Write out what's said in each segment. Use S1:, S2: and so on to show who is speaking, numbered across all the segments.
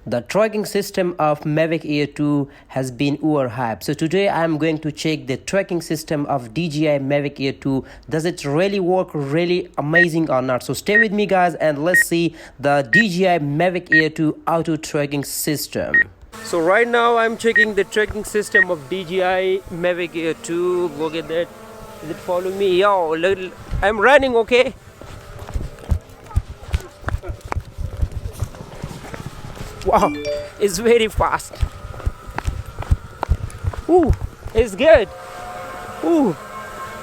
S1: The tracking system of Mavic Air 2 has been overhyped. So today I am going to check the tracking system of DJI Mavic Air 2. Does it really work, really amazing or not? So stay with me guys and let's see the DJI Mavic Air 2 auto tracking system. So right now I'm checking the tracking system of DJI Mavic Air 2. Look at that. Is it following me? Yo, I'm running, okay? Wow, it's very fast. Ooh, it's good. Ooh,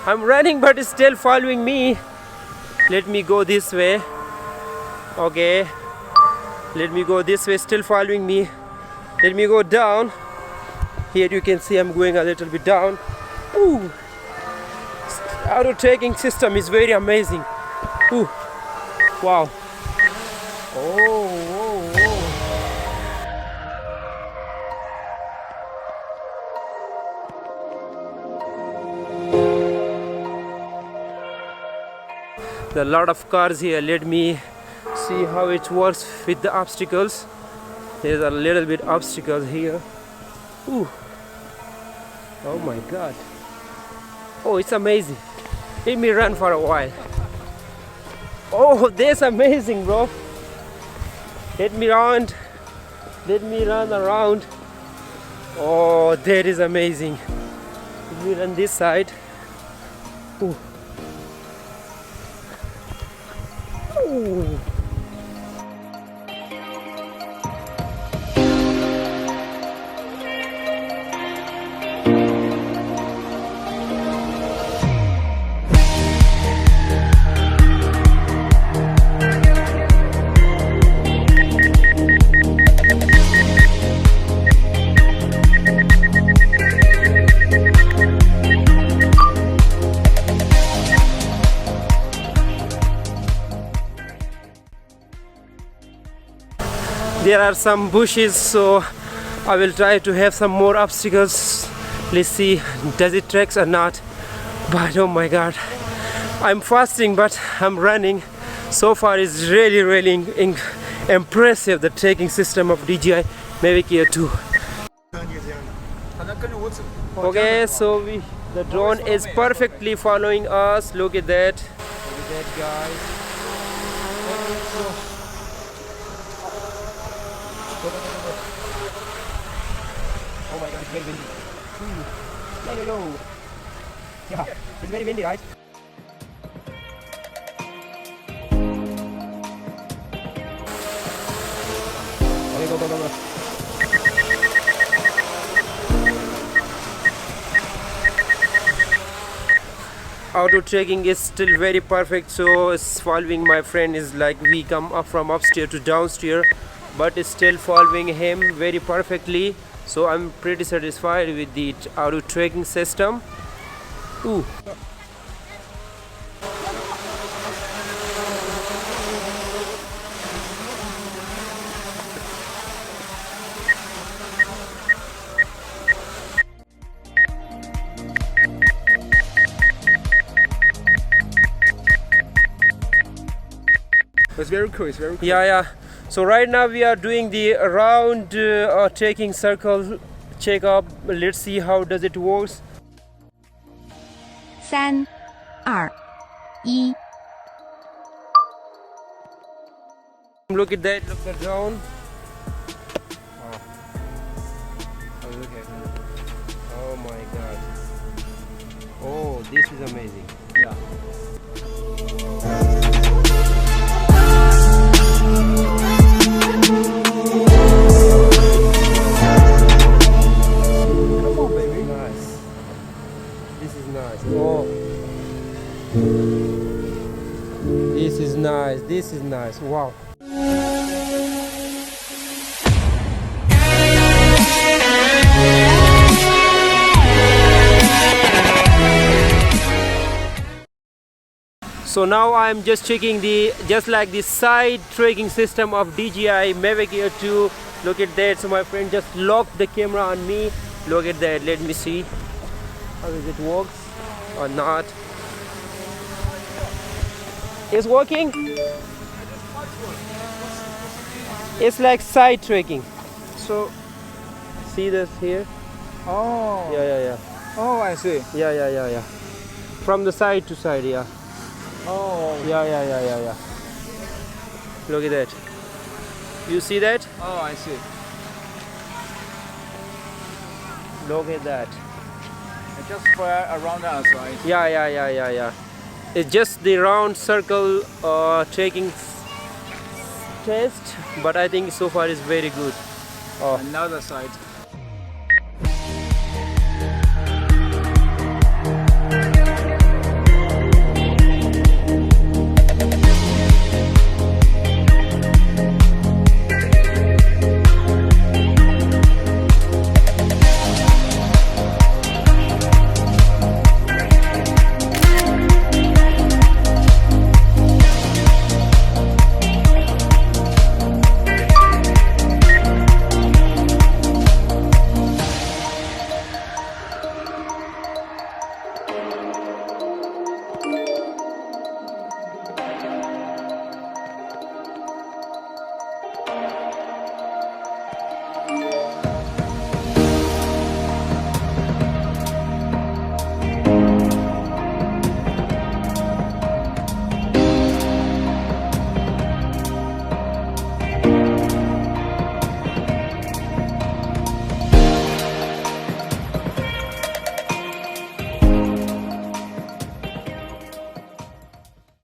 S1: I'm running but it's still following me. Let me go this way. Okay, let me go this way, still following me. Let me go down. Here you can see I'm going a little bit down. Ooh, auto tracking system is very amazing. Ooh, wow. Oh, whoa, whoa. There are a lot of cars here. Let me see how it works with the obstacles. There's a little bit obstacles here. Ooh. Oh my god. Oh, it's amazing. Let me run for a while. Oh, that's amazing, bro. Let me run around. Oh, that is amazing. Let me run this side. Ooh. Ooh. There are some bushes, so I will try to have some more obstacles. Let's see, does it tracks or not? But oh my god, I'm fasting but I'm running. So far it's really impressive, the tracking system of DJI Mavic Air 2. Okay, so the drone is perfectly following us. Look at that. Look at that, guys. Oh my god, it's very windy. Hello. Yeah, it's very windy, right? Okay, go. Auto tracking is still very perfect, so it's following my friend is like we come up from upstairs to downstairs, but it's still following him very perfectly. So I'm pretty satisfied with the auto tracking system. Ooh.
S2: It's very cool. It's very cool.
S1: Yeah. So right now we are doing the round taking circle checkup. Let's see how does it works.
S3: 3、2、1。
S1: Look at that. Look at down.
S2: Oh, look at it.
S1: Oh my god. Oh, this is amazing.
S2: Yeah.
S1: Oh, this is nice. Wow. So now I'm just checking the side tracking system of DJI Mavic Air 2. Look at that. So my friend just locked the camera on me. Look at that. Let me see how does it works or not. It's working. It's like side tracking.
S2: So,
S1: See this here?
S2: oh.
S1: Yeah.
S2: Oh, I see.
S1: Yeah. From the side to side, yeah.
S2: Oh.
S1: Yeah. Look at that. You see that?
S2: Oh, I see.
S1: Look at that.
S2: It just fly around us, right?
S1: Yeah. It's just the round circle taking test, but I think so far is very good. Oh,
S2: Another side.